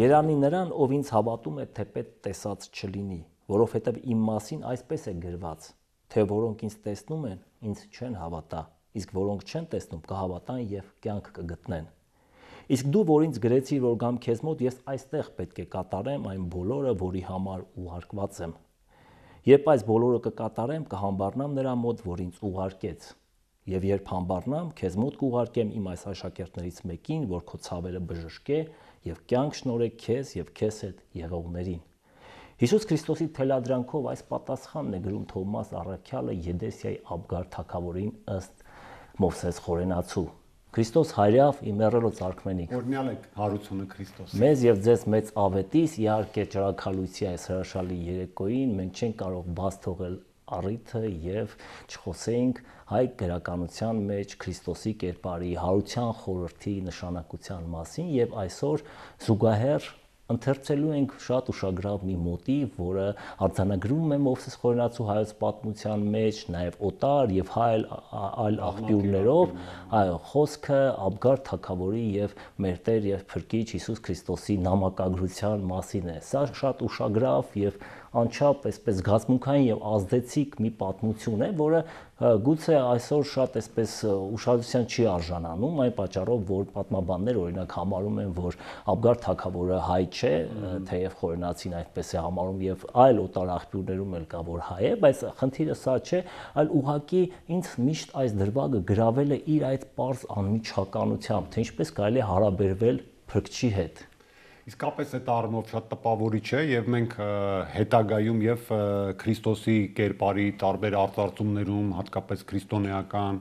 Երանի նրան, ով ինձ հավատում է, թեպետ տեսած չլինի, որովհետև իմ մասին այսպես է գրված, թե որոնք ինձ տեսնում են, ինձ չեն հավատա, իսկ որոնք չեն տեսնում, կհավատան եւ կյանք կգտնեն։ Իսկ դու, որ ինձ գրեցիր, որ գամ քեզ մոտ, ես այստեղ պետք է կատարեմ այն բոլորը, որի համար ուղարկված եմ։ Երբ այս բոլորը կկատարեմ, կհամբառնամ նրա մոտ, որ ինձ ուղարկեց։ Եվ երբ համբառնամ, քեզ մոտ կուղարկեմ իմ այս աշակերտներից մեկին, որ քո ցավերը բժշկե եւ կյանք շնորհե քեզ եւ քեզ հետ եղողներին։ Հիսուս Քրիստոսի թելադրանքով այս պատասխանն է գրում Թովմաս առաքյալը Եդեսիայի Աբգար թագավորին ըստ Մովսես խորենացու։ Քրիստոս հայրավ իմերելոց արքմենիկ։ Օրհնյալ եք հարությունը Քրիստոս։ Մեզ եւ ձեզ մեծ ավետիս, իհարկե ճրակալույցի այս հրաշալի երեկոյին մենք չենք կարող բաց թողել առիթը եւ չխոսեինք հայ գրականության մեջ Քրիստոսի կերպարի հարության խորհրդի նշանակության մասին եւ այսօր զուգահեռ ընթերցելու ենք շատ ուշագրավ մի մոտիվ, որը արձանագրում է Մովսես խորենացու հայոց պատմության մեջ, նաև օտար եւ այլ աղբյուրներով, այո, խոսքը Աբգար թագավորի եւ մեր Տեր եւ Փրկիչ Հիսուս Քրիստոսի նամակագրության մասին է։ Սա շատ ուշագրավ եւ անչափ այսպես զգացմունքային եւ ազդեցիկ մի պատմություն է, որը գուցե այսօր շատ այսպես ուշադրության չի արժանանում, այն պատճառով, որ պատմաբաններ օրինակ համարում են, որ Աբգար թագավորը հայ չէ, թեև խորենացին այդպես է համարում եւ այլ օտար աղբյուրներում էլ կա, որ հայ է, բայց խնդիրը սա չէ, այլ ուղղակի ինձ միշտ այս դրվագը գրավել է իր այդ պարզ անմիջականությամբ, թե ինչպես կարելի է հարաբերվել Փրկչի հետ։ Իսկապես այդ առումով շատ տպավորիչ է եւ մենք հետագայում եւ Քրիստոսի կերպարի տարբեր արտարծումներում, հատկապես քրիստոնեական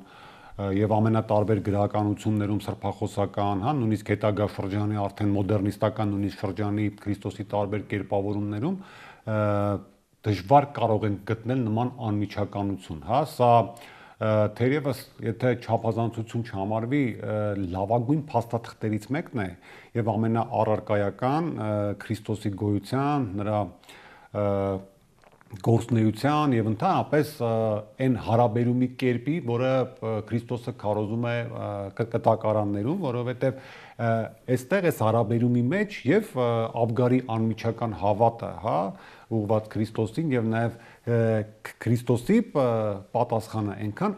եւ ամենատարբեր գրականություններում սրբախոսական, հա, նույնիսկ հետագա շրջանի արդեն մոդեռնիստական նույնիսկ շրջանի Քրիստոսի տարբեր կերպավորումներում դժվար կարող ենք գտնել նման անմիջականություն, հա, սա թերևս եթե չափազանցություն չհամարվի լավագույն փաստաթղթերից մեկն է եւ ամենաառարկայական Քրիստոսի գոյության, նրա գործունեության եւ ընդհանրապես այն հարաբերումի կերպի, որը Քրիստոսը քարոզում է կտակարաններում, որովհետեւ այստեղ է հարաբերումի մեջ եւ Աբգարի անմիջական հավատը, հա, ուղղված Քրիստոսին եւ նաեւ Քրիստոսի պատասխանը այնքան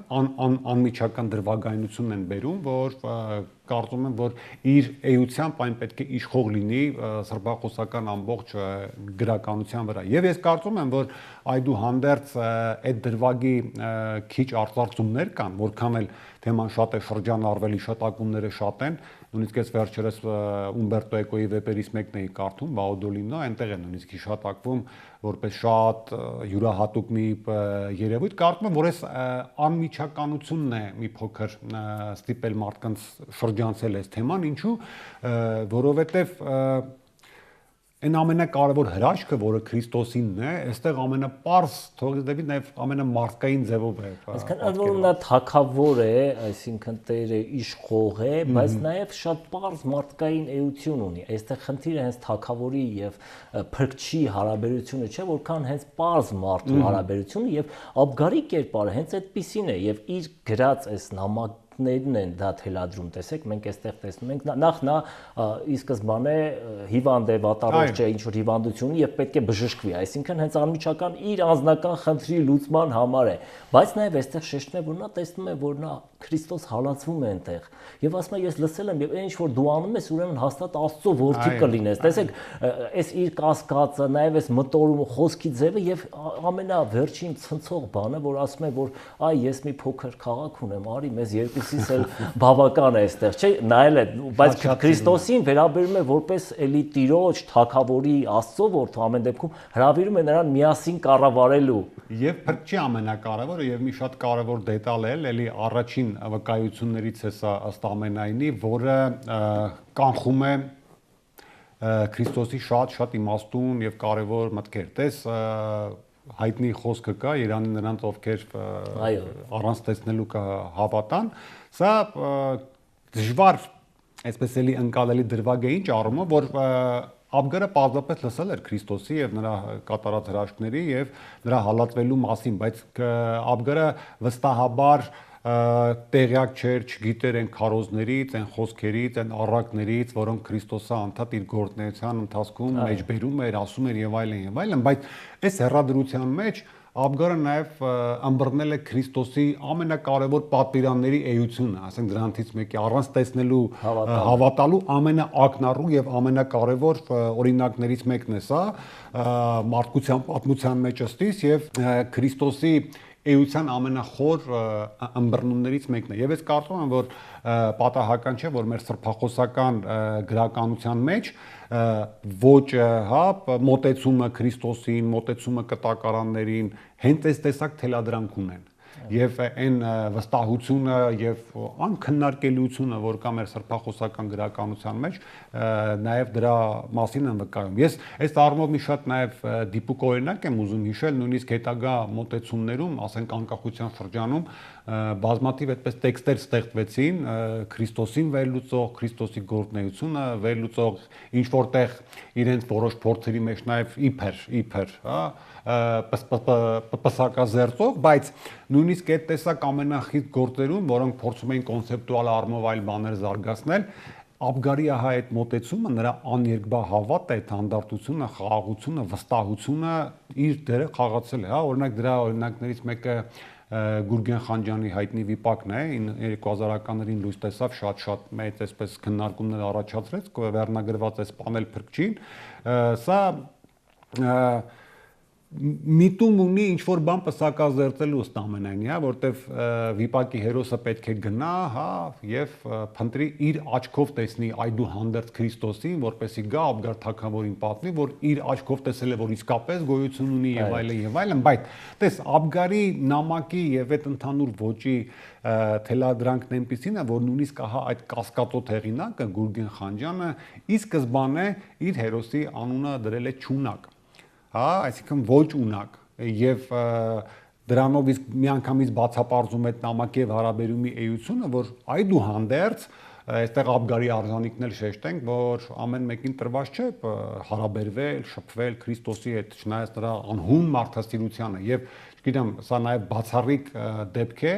անմիջական դրվագայնություն են բերում, որ կարծում եմ, որ իր էությամբ այն պետք է իշխող լինի սրբախոսական ամբողջ գրականության վրա։ Եվ ես կարծում եմ, որ այդուհանդերձ այդ դրվագի քիչ արտարծումներ կան, որքան էլ թեման շատ է շրջանառվել, իշտակումները շատ են, նույնիսկ ես վերջերս Ումբերտո Էկոյի վեպերից մեկն էի կարդում, Բաուդոլինո, այնտեղ է նույնիսկ իշտակվում որպես շատ յուրահատուկ մի երևույթ, կարծում եմ, որ այս անմիջականությունն է մի փոքր ստիպել մարդկանց շրջանցել այս թեման, ինչու, որովհետև այն ամենակարևոր հրաշքը, որը Քրիստոսինն է, այստեղ ամենապարզ թողնի նաև ամենամարդկային ձևով է։ Այսինքն ընդ որում նա թագավոր է, այսինքն Տերը իշխող է, բայց նաև շատ պարզ մարդկային էություն ունի։ Այստեղ խնդիրը հենց թագավորի եւ Փրկչի հարաբերությունը չէ, որքան հենց պարզ մարդու հարաբերությունը եւ Աբգարի կերպարը հենց այդպիսին է եւ իր գրած այս նամակներն են դա թելադրում, տեսեք, մենք այստեղ տեսնում ենք նախ նա ի սկզբանե հիվանդ է, վատառողջ է, ինչ որ հիվանդություն եւ պետք է բժշկվի, այսինքն հենց անմիջական իր անձնական խնդրի լուծման համար է, բայց նաեւ այստեղ շեշտում է, որ նա տեսնում է, որ նա Քրիստոս հալածվում է այնտեղ եւ ասում է ես լսել եմ եւ այն ինչ որ դու անում ես ուրեմն հաստատ Աստծո որդի կլինես, տեսեք, այս իր կասկածը, նաեւ այս մտորումը, խոսքի ձևը եւ ամենավերջին ցնցող բանը, որ ասում է, որ այ ես մի փոքր քաղաք ունեմ, արի մեզ երկուսից էլ բավական է այստեղ, չէ՞, նայել է, բայց Քրիստոսին վերաբերում է որպես էլի տիրոջ, թագավորի, Աստծո որդու ամեն դեպքում հրավիրում է նրան միասին կառավարելու։ Եվ Փրկչի ամենակարևորը եւ մի շատ կարևոր դետալ է, էլի առաջին վկայություններից է սա ըստ ամենայնի, որը կանխում է Քրիստոսի շատ իմաստուն եւ կարևոր մտքեր։ Տես հայտնի խոսքը կա Երանի նրանց ովքեր առանց տեսնելու կհավատան, սա դժվար այսպես էլի ընկալելի դրվագ է ինչ առումով, որ Աբգարը պարզապես լսել էր Քրիստոսի եւ նրա կատարած հրաշքների եւ նրա հալածվելու մասին, բայց Աբգարը վստահաբար տեղյակ չէր, չգիտեր այն քարոզներից, այն խոսքերից, այն առակներից, որոնք Քրիստոսը անդադ իր գործունեության ընթացքում մեջբերում էր, ասում էր եւ այլն, բայց այս հերադրության մեջ Աբգարը նաև ըմբռնել է Քրիստոսի ամենակարևոր պատվիրանների էությունը, ասենք դրանից մեկի առանց տեսնելու հավատալու ամենաակնառու եւ ամենակարևոր օրինակներից մեկն է սա մարդկության պատմության մեջ ըստիս եւ Քրիստոսի էության ամենախոր ըմբռնումներից մեկն է։ Եվ ես կարծում եմ, որ պատահական չէ, որ մեր սրբախոսական գրականության մեջ ոճը, հա, մոտեցումը Քրիստոսին, մոտեցումը կտակարաններին, հենց այս տեսակ թելադրանք ունեն։ Եվ այն վստահությունը եւ անքննարկելիությունը, որ կա մեր սրբախոսական գրականության մեջ, նաեւ դրա մասին եմ վկայում։ Ես այս առումով մի շատ նաեւ դիպուկ օրինակ եմ ուզում հիշել, նույնիսկ հետագա մոտեցումներում, ասենք անկախության շրջանում, բազմաթիվ այդպես տեքստեր ստեղծվեցին Քրիստոսին վերլուծող, Քրիստոսի գործունեությունը վերլուծող, ինչ որտեղ իրենց որոշ փորձերի մեջ նաեւ իբր, հա, պսակազերծող, բայց նույնիսկ այդ տեսակ ամենախիտ գործերում, որոնք փորձում էին կոնցեպտուալ առումով այլ բաներ զարգացնել, Աբգարի ահա այդ մոտեցումը, նրա աներկբա հավատը, այդ հանդարտությունը, խաղաղությունը, վստահությունը իր դերը խաղացել է, հա, օրինակ դրա օրինակներից մեկը Գուրգեն Խանջյանի հայտնի վիպակն է, 2000-ականներին լույս տեսավ, շատ մեծ այսպես քննարկումներ առաջացրեց, վերնագրված է սպանել փրկչին, սա միտում ունի ինչ որ բան պսակազերծելու ըստ ամենայնի, հա, որտեվ վիպակի հերոսը պետք է գնա, հա, եւ փնտրի իր աչքով տեսնի այդուհանդերձ Քրիստոսին, որպեսզի գա Աբգար թագավորին պատմի, որ իր աչքով տեսել է, որ իսկապես գոյություն ունի եւ այլն, բայց տես Աբգարի նամակի եւ այդ ընդհանուր ոճի թելադրանքն այնպեսին է, որ նույնիսկ ահա այդ կասկածոտ հեղինակը Գուրգեն Խանջյանը ի սկզբանե իր հերոսի անունը դրել է Չունակ, հա, այսինքն ոչ ունակ եւ դրանով իսկ միանգամից բացապարզում այդ նամակի եւ հարաբերումի էությունը, որ այդուհանդերձ այստեղ Աբգարի արժանինքն էլ շեշտենք, որ ամեն մեկին տրված չէ հարաբերվել, շփվել Քրիստոսի հետ, չնայած նրա անհուն մարդասիրությանը եւ չգիտեմ, սա նաեւ բացառիկ դեպք է,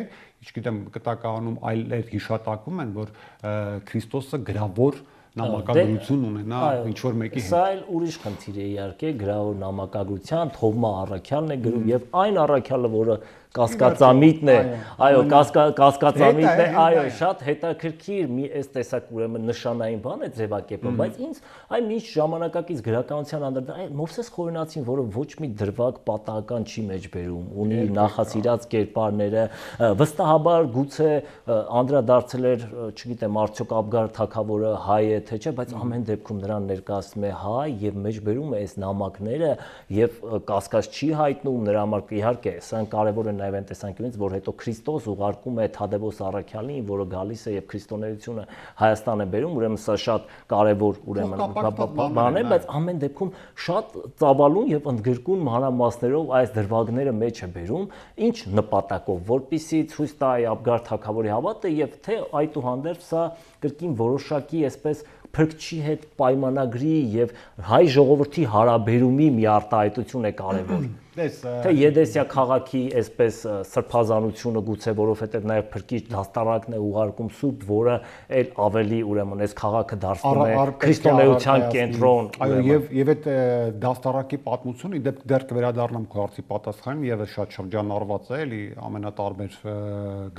չգիտեմ, կտակարանում այլեր հիշատակում են, որ Քրիստոսը գրավոր նամակագրություն ունենա ինչ որ մեկի հետ։ Սա էլ ուրիշ խնդիր է իհարկե, գրավոր նամակագրության Թովմա առաքյալն է գրում եւ այն առաքյալը, որը կասկածամիտն է, այո, կասկածամիտն է, այո, շատ հետաքրքիր մի այս տեսակ ուրեմն նշանային բան է ձևակերպը, բայց ինձ այն միշտ ժամանակակից գրականության անդրադառնում, Մովսես Խորենացին, որը ոչ մի դրվագ պատահական չի մեջբերում, ունի նախասիրած կերպարները, վստահաբար գուցե անդրադարձել էր, չգիտեմ, արդյոք Աբգար թագավորը հայ է թե չէ, բայց ամեն դեպքում նրան ներկայացնում է հայ եւ մեջբերում է այս նամակները եւ կասկած չի հայտնում նրա համար, իհարկե, սա կարևոր է նաև այն տեսանկյունից, որ հետո Քրիստոս ուղարկում է Թադևոս առաքյալին, որը գալիս է եւ քրիստոնեությունը Հայաստան է բերում, ուրեմն սա շատ կարևոր ուրեմն բան է, բայց ամեն դեպքում շատ ծավալուն եւ ընդգրկուն մանրամասներով այս դրվագները մեջ է բերում, ինչ նպատակով, որպեսզի ցույց տա Աբգար թագավորի հավատը եւ թե այդուհանդերձ սա կրկին որոշակի այսպես փրկչի հետ պայմանագրի եւ հայ ժողովրդի հարաբերումի մի արտահայտություն է կարևոր։ Թե Եդեսիա քաղաքի այսպես սրբազանությունը գուցե, որովհետեւ նաեւ փրկիչ դաստարակն է ուղարկում սուրբ, որը այլ ավելի ուրեմն այս քաղաքը դարձնում է քրիստոնեության կենտրոն։ Այո, եւ այդ դաստարակի պատմությունը իդեպ դեռ կվերադառնամ քո հարցի պատասխանին, եւս շատ շրջանառված է էլի ամենատարբեր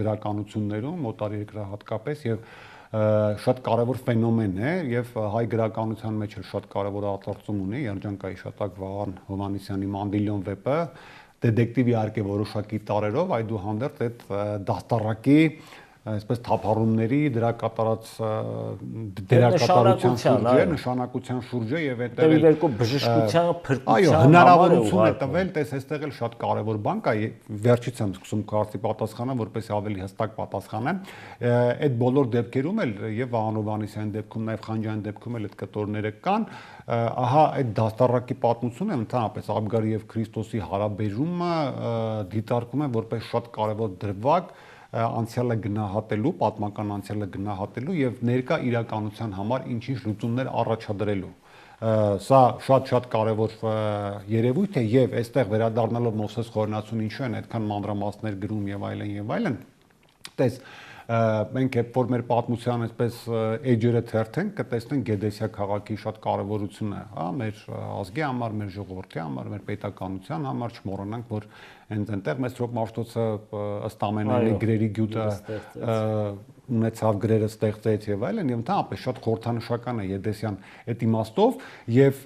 գրականություններում, օտար երկրահատկապես եւ շատ կարևոր ֆենոմեն է եւ հայ գրականության մեջ էլ շատ կարևոր արտարծում ունի երջանկայի շատակ Վահան Հովհաննիսյանի Մանդիլյոն վեպը դետեկտիվ իհարկե որոշակի տարերով այդուհանդերձ այդ դաստարակի այսպես թափառումների դրա կատարած դերակատարության շուրջ, նշանակության շուրջ եւ այդտեղ երկու բժշկության փրկության այո, հնարավորություն է տվել, տես այստեղ էլ շատ կարևոր բան կա, վերջից եմ սկսում քարտի պատասխանը, որպեսզի ավելի հստակ պատասխանեմ, այդ բոլոր դեպքերում էլ եւ Վահան Հովհաննիսյանի դեպքում նաեւ Խանջյանի դեպքում էլ այդ կտորները կան, ահա այդ դաստարակի պատմությունը ընդհանրապես Աբգարի եւ Քրիստոսի հարաբերումը դիտարկում է որպես շատ կարևոր դրվագ անցյալը գնահատելու, պատմական անցյալը գնահատելու եւ ներկա իրականության համար ինչ-ինչ լուծումներ առաջադրելու։ Սա շատ կարևոր երևույթ է եւ այստեղ վերադառնալով Մովսես Խորենացուն ինչու են այդքան մանրամասներ գրում եւ այլն, Տես մենք երբ որ մեր պատմության այսպես էջերը թերթենք, կտեսնենք Գեդեսիա քաղաքի շատ կարևորությունը, հա, մեր ազգի համար, մեր ժողովրդի համար, մեր պետականության համար, չմոռանանք, որ հենց այնտեղ Մեսրոպ Մաշտոցը ըստ ամենայնի գրերի գյուտը ունեցավ, գրերը ստեղծեց եւ այլն, եւ ընդհանրապես շատ խորհրդանշական է Գեդեսիան այդ իմաստով եւ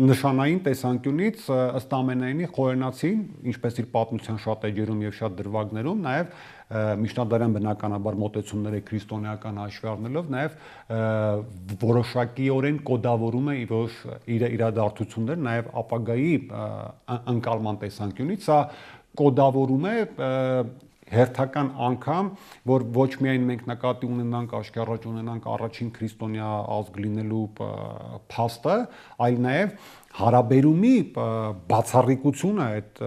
նշանային տեսանկյունից ըստ ամենայնի խոհենացին, ինչպես իր պատմության շատ էջերում եւ շատ դրվագներում, նաեւ միջնադարյան բնականաբար մոտեցումները քրիստոնեական հաշվի առնելով նաև որոշակիորեն կոդավորում է իր իրադարձությունները նաև ապագայի ընկալման տեսանկյունից սա կոդավորում է հերթական անգամ, որ ոչ միայն մենք նկատի ունենանք աշկերաճ ունենանք առաջին քրիստոնյա ազգ լինելու փաստը, այլ նաև հարաբերումի բացառիկությունը այդ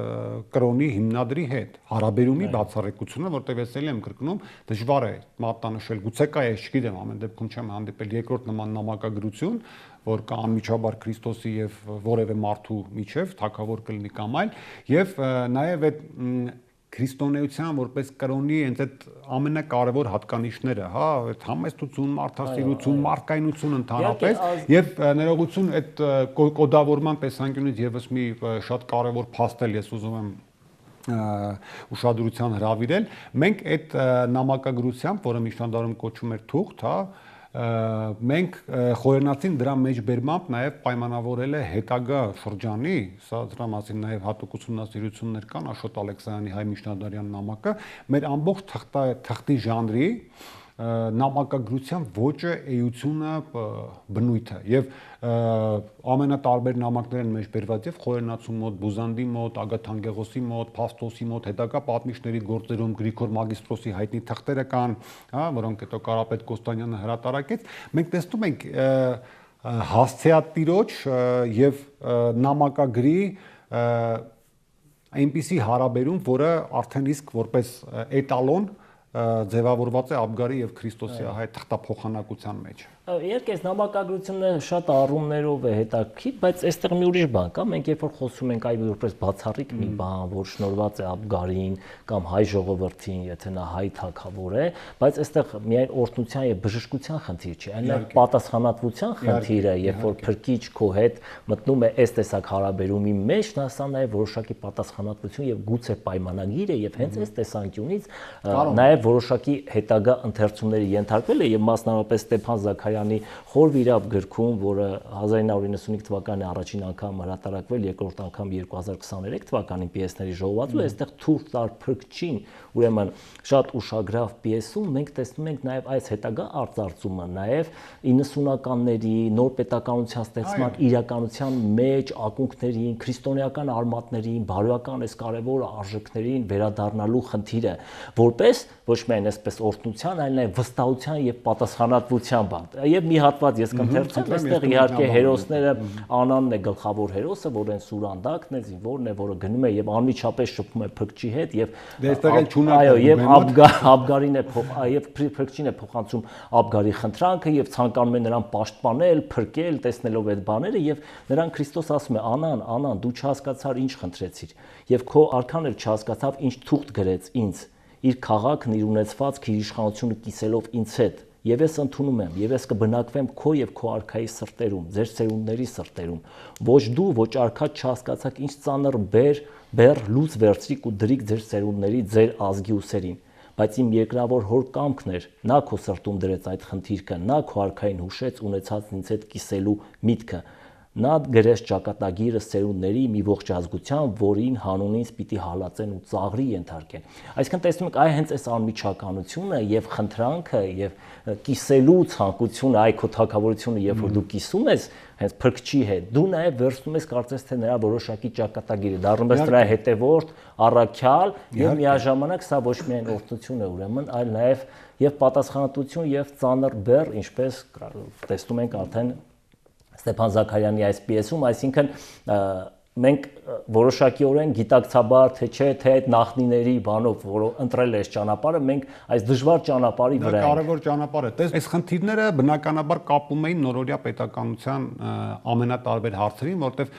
կրոնի հիմնադրի հետ, հարաբերումի բացառիկությունը, որտեղ ես եմ կրկնում, դժվար է մատնանշել, գուցե կա, ես չգիտեմ, ամեն դեպքում չեմ հանդիպել երկրորդ նման նամակագրություն, որ կա անմիջաբար Քրիստոսի եւ որևէ մարդու միջև, թագավոր կլինի կամ այլ, եւ նաեւ այդ քրիստոնեության որպես կրոնի հենց այդ ամենակարևոր հատկանիշները, հա, այդ համեստություն, մարդասիրություն, մարդկայնություն ընդհանրապես եւ ներողություն այդ կոդավորման տեսանկյունից եւս մի շատ կարևոր փաստ էլ ես ուզում եմ ուշադրության հրավիրել, մենք այդ նամակագրությամբ, որը միջնադարում կոչվում էր թուղթ, հա, մենք խորենացին դրա մեջ բերմամբ նաև պայմանավորել է հետագա շրջանի, սա դրա մասին նաև հատուկ ուսումնասիրություններ կան, Աշոտ Ալեքսանյանի հայ միջնադարյան նամակը, մեր ամբողջ թղթի ժանրի նամակագրության ոճը, էությունը, բնույթը եւ ամենատարբեր նամակներ են մեջ բերված եւ Խորենացու մոտ, Բուզանդի մոտ, Ագաթանգեղոսի մոտ, Փաստոսի մոտ, հետագա պատմիչների գործերում Գրիգոր Մագիստրոսի հայտնի թղթերը կան, հա, որոնք հետո Կարապետ Կոստանյանը հրատարակեց, մենք տեսնում ենք հասցեատիրոջ եւ նամակագրի այնպիսի հարաբերում, որը արդեն իսկ որպես էտալոն ձևավորված է Աբգարի եւ Քրիստոսի թղթափոխանակության մեջ։ Իհարկե, նամակագրությունը շատ առումներով է հետաքրքիր, բայց այստեղ մի ուրիշ բան կա, մենք երբ որ խոսում ենք այ որպես բացառիկ մի բան, որ շնորհված է Աբգարին կամ հայ ժողովրդին, եթե նա հայ թագավոր է, բայց այստեղ միայն օրհնության եւ բժշկության խնդիր չի, այլ նաեւ պատասխանատվության խնդիր է, երբ որ փրկիչ քո հետ մտնում է այս տեսակ հարաբերումի մեջ, նա սա նաեւ որոշակի պատասխանատվություն եւ գուցե պայմանագիր է եւ հենց այս տեսանկյունից նաեւ որոշակի հետագա ընթերցումների ենթարկվել է եւ մասնավորապես Ստեփան Զաքարյանի Խոր վիրապ գրքում, որը 1995 թվականի առաջին անգամ հրատարակվել, երկրորդ անգամ 2023 թվականին պիեսների ժողովածու, այստեղ թուրք տար փրկչին, ուրեմն շատ ուշագրավ պիեսում մենք տեսնում ենք նաև այս հետագա արծարծումը, նաև 90-ականների նոր պետականության ստեղծման իրականության մեջ ակունքներին, քրիստոնեական արմատներին, բարոյական այս կարևոր արժեքներին վերադառնալու խնդիրը, որպես ոչ միայն այսպես օրհնության, այլ նաև վստահության եւ պատասխանատվության բան։ Եվ մի հատված ես կընթերցեմ, այստեղ իհարկե հերոսները Անանն է գլխավոր հերոսը, որ այն Սուրանդակն է, զինվորն է, որը գնում է եւ անմիջապես շփվում է փրկչի հետ եւ այո, եւ Աբգարին է եւ փրկչին է փոխանցում Աբգարի խնդրանքը եւ ցանկանում է նրան պաշտպանել, փրկել, տեսնելով այդ բաները եւ նրան Քրիստոս ասում է. Անան, դու չհասկացար ինչ խնդրեցիր եւ քո արքան էլ չհասկացավ ինչ թուղթ գրեց ինձ իր քաղաքն իր ունեցվածքը իր իշխանությունը կիսելով ինձ հետ եւ ես ընդունում եմ եւ ես կբնակվեմ քո եւ քո արքայի սրտերում ձեր ծերունդների սրտերում ոչ դու ոչ արքա չհասկացաք ինչ ծանր բեր լուծ վերցրիք ու դրիք ձեր ծերունդների ձեր ազգի ուսերին բայց իմ երկրավոր հոր կամքն էր նա քո սրտում դրեց այդ խնդիրքը նա քո արքային հուշեց ունեցած ինձ հետ կիսելու միտքը Նա գրեց ճակատագիրը ծերունդների մի ողջ ազգության, որին հանունից պիտի հալածեն ու ծաղրի ենթարկեն։ Այսինքն տեսնում եք, այ հենց այս անմիջականությունը եւ խնդրանքը եւ կիսելու ցանկությունը, այ քո թագավորությունը, երբ որ դու կիսում ես հենց փրկչի հետ, դու նաեւ վերցնում ես կարծես թե նրա որոշակի ճակատագիրը, դառնում ես նրա հետևորդ, առաքյալ եւ միաժամանակ սա ոչ միայն օրհնություն է ուրեմն, այլ նաեւ եւ պատասխանատվություն եւ ծանր բեռ, ինչպես տեսնում ենք արդեն Ստեփան Զաքարյանի այս պիեսում, այսինքն մենք որոշակիորեն գիտակցաբար թե չէ թե այդ նախնիների բանով, որ ընտրել է այս ճանապարհը, մենք այս դժվար ճանապարհի վրա ենք։ Դա կարևոր ճանապարհ է։ Տես, այս խնդիրները բնականաբար կապում էին նորօրյա պետականության ամենատարբեր հարցերին, որտեղ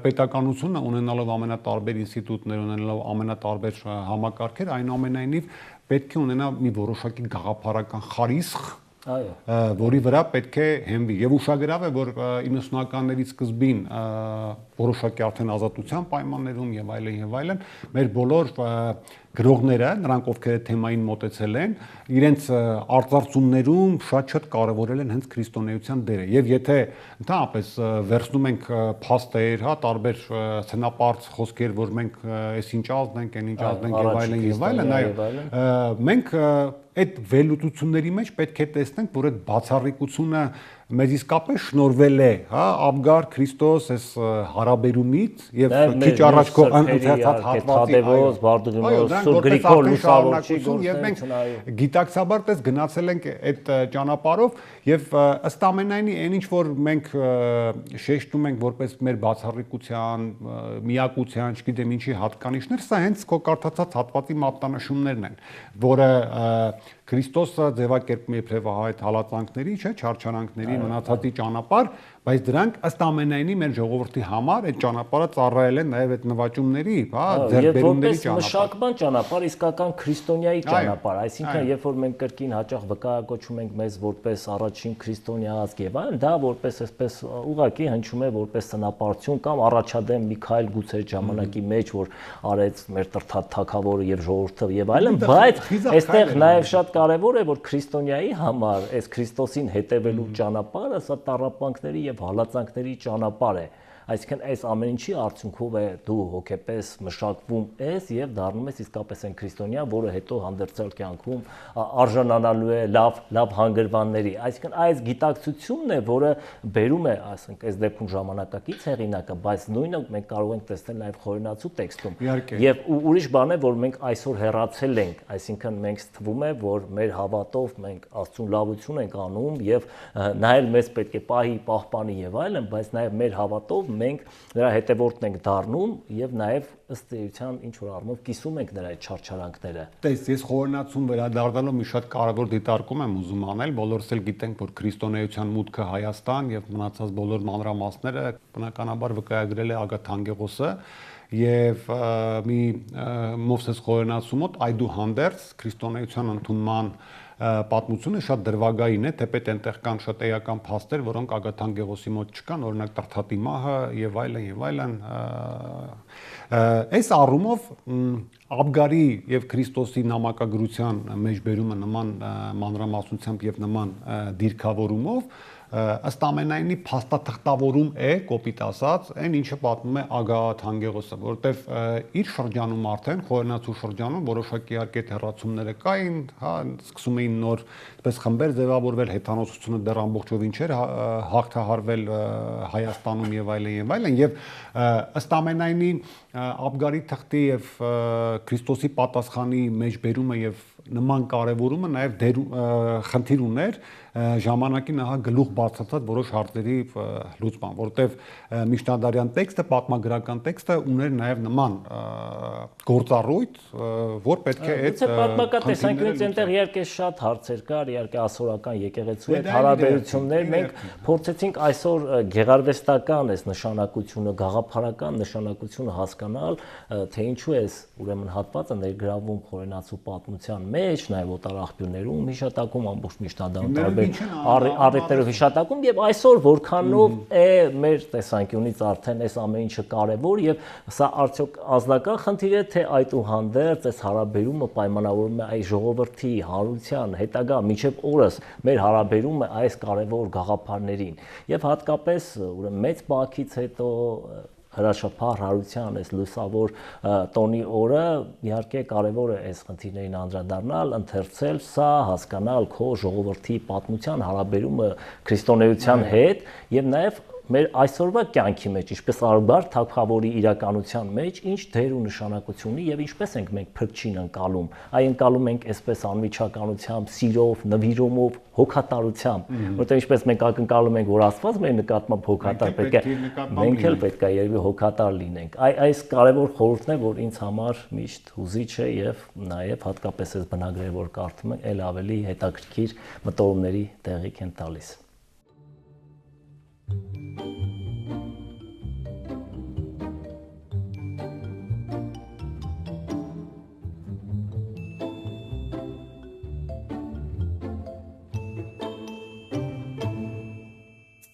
պետականությունը ունենալով ամենատարբեր ինստիտուտներ, ունենալով ամենատարբեր համակարգեր, այնուամենայնիվ պետք է ունենա մի որոշակի գաղափարական խարիսխ, այո, որի վրա պետք է հենվի եւ ուշագրավ է որ 90-ականների սկզբին որոշակի արդեն ազատության պայմաններում եւ այլն մեր բոլոր գրողները նրանք ովքեր թեմային մոտեցել են իրենց արձարծումներում շատ կարևորել են հենց քրիստոնեության դերը եւ եթե ընդհանրապես վերցնում ենք փաստեր, հա, տարբեր սցենապարծ խոսքեր, որ մենք այսինչ ազդենք, այնինչ ազդենք եւ այլն, այո, մենք այդ վերլուծությունների մեջ պետք է տեսնենք, որ այդ բացառիկությունը մեզ իսկապես շնորհվել է, հա, Աբգար Քրիստոս այս հարաբերումից եւ քիչ առաջ քո ընդհանրած հատվածի Բարդուղիմեոս Գրիգոր Լուսավորչի եւ մենք գիտակցաբար տես գնացել ենք այդ ճանապարհով եւ ըստ ամենայնի այն ինչ որ մենք շեշտում ենք որպես մեր բացառիկության, միակության, չգիտեմ ինչի հատկանիշներ, սա հենց քո կարդացած հատվածի մատնանշումներն են, որը Քրիստոսը ձևակերպում է իբրև այդ հալածանքների, չէ, չարչարանքների մնացածի ճանապարհ, բայց դրանք ըստ ամենայնի մեր ժողովրդի համար այդ ճանապարհը ծառայել են նաև այդ նվաճումների, հա, ձեռքբերումների ճանապարհ։ Մշակման ճանապարհ, իսկական քրիստոնյայի ճանապարհ, այսինքն երբ որ մենք կրկին հաճախ վկայակոչում ենք մեզ որպես առաջին քրիստոնյա ազգ եւ այլն, դա որպես այսպես ուղղակի հնչում է որպես սնապարություն կամ առաջադեմ Միքայել գուցե ժամանակի մեջ, որ արեց մեր տրթատ թագավորը եւ ժողովուրդը եւ այլն, բայց այստեղ նաև շատ կարևոր է որ քրիստոնյայի համար այս Քրիստոսին հետևելու ճանապարհը սա տառապանքների եւ հալածանքների ճանապարհ է այսինքն այս ամեն ինչի արդյունքով է դու հոգեպես մշակվում ես եւ դառնում ես իսկապես այն քրիստոնյա, որը հետո հանդերձյալ կյանքում արժանանալու է լավ հանգրվանների, այսինքն այս գիտակցությունն է, որը բերում է, ասենք, այս դեպքում ժամանակակից հեղինակը, բայց նույնը մենք կարող ենք տեսնել նաեւ խորենացու տեքստում։ Եվ ուրիշ բան է, որ մենք այսօր հեռացել ենք, այսինքն մենք թվում է, որ մեր հավատով մենք Աստծուն լավություն ենք անում եւ նա էլ մեզ պետք է պահի, պահպանի եւ այլն, բայց նաեւ մեր հավատով մենք նրա հետևորդն ենք դառնում եւ նաեւ ըստ էության ինչ որ առումով կիսում ենք նրա այդ չարչարանքները։ Տես, ես խորհրդացում վերադառնալով մի շատ կարևոր դիտարկում եմ ուզում անել, բոլորս էլ գիտենք, որ քրիստոնեության մուտքը Հայաստան եւ մնացած բոլոր մանրամասները բնականաբար վկայագրել է Ագաթ Հանգեղոսը եւ մի Մովսես խորհրդացումոտ այդուհանդերձ քրիստոնեության ընդունման պատմությունը շատ դրվագային է, թեպետ այնտեղ կան շատ էական փաստեր, որոնք Ագաթ Հանգեղոսի մոտ չկան, օրինակ Տրթատի մահը եւ այլն, այս առումով Աբգարի եւ Քրիստոսի նամակագրության մեջբերումը նման մանրամասնությամբ եւ նման դիրքավորումով ըստ ամենայնի փաստաթղթավորում է, կոպիտ ասած, այն ինչը պատմում է Ագաթ Հանգեղոսը, որովհետև իր շրջանում արդեն խորհրդացու շրջանում որոշակի իհարկե հեռացումները կային, հա, սկսում էին նոր այսպես խմբեր ձևավորվել, հեթանոսությունը դեռ ամբողջովին չէր հաղթահարվել Հայաստանում եւ այլն եւ ըստ ամենայնի Աբգարի թղթի եւ Քրիստոսի պատասխանի մեջբերումը եւ նման կարևորումը նաեւ խնդիր ուներ ժամանակին ահա գլուխ բարձրացած որոշ հարցերի լուծման, որտեվ միջնադարյան տեքստը, պատմագրական տեքստը ուներ նաև նման գործառույթ, որ պետք է այդ պատմական տեսանկյունից այնտեղ իհարկե շատ հարցեր կար, իհարկե ասորական եկեղեցու հետ հարաբերություններ, մենք փորձեցինք այսօր գեղարվեստական այս նշանակությունը, գաղափարական նշանակությունը հասկանալ, թե ինչու է ուրեմն հատվածը ներգրավում խորենացու պատմության մեջ, նաև օտար աղբյուրներում հիշատակում ամբողջ միջնադարում առիթներով հիշատակում եւ այսօր որքանով է մեր տեսանկյունից արդեն այս ամեն ինչը կարեւոր եւ սա արդյոք ազնական խնդիր է թե այդուհանդերձ այս հարաբերումը պայմանավորվում է այս ժողովրդի հանրության հետագա մինչեւ օրս մեր հարաբերումը այս կարեւոր գաղափարներին եւ հատկապես ուրեմն մեծ բակից հետո հրաշափահ հարության այս լուսավոր տոնի օրը իհարկե կարևոր է այս խնդիրներին անդրադառնալ, ընթերցել սա, հասկանալ քո ժողովրդի պատմության հարաբերումը քրիստոնեության հետ եւ նաեւ մեր այսօրվա կյանքի մեջ, ինչպես Աբգար թագավորի իրականության մեջ, ինչ դեր ու նշանակություն ունի եւ ինչպես ենք մենք փրկչին ընկալում։ Այ ընկալում ենք այսպես անմիջականությամբ, սիրով, նվիրումով, հոգատարությամբ, որտեղ ինչպես մենք ակնկալում ենք, որ Աստված մեր նկատմամբ հոգատար պետք է, մենք էլ պետք է երևի հոգատար լինենք։ Այս կարևոր խորհուրդն է, որ ինձ համար միշտ հուզիչ է եւ նաեւ հատկապես այս բնագրերը, որ կարդում ենք, ել ավելի հետաքրքիր մտորումների տեղիք են տալիս։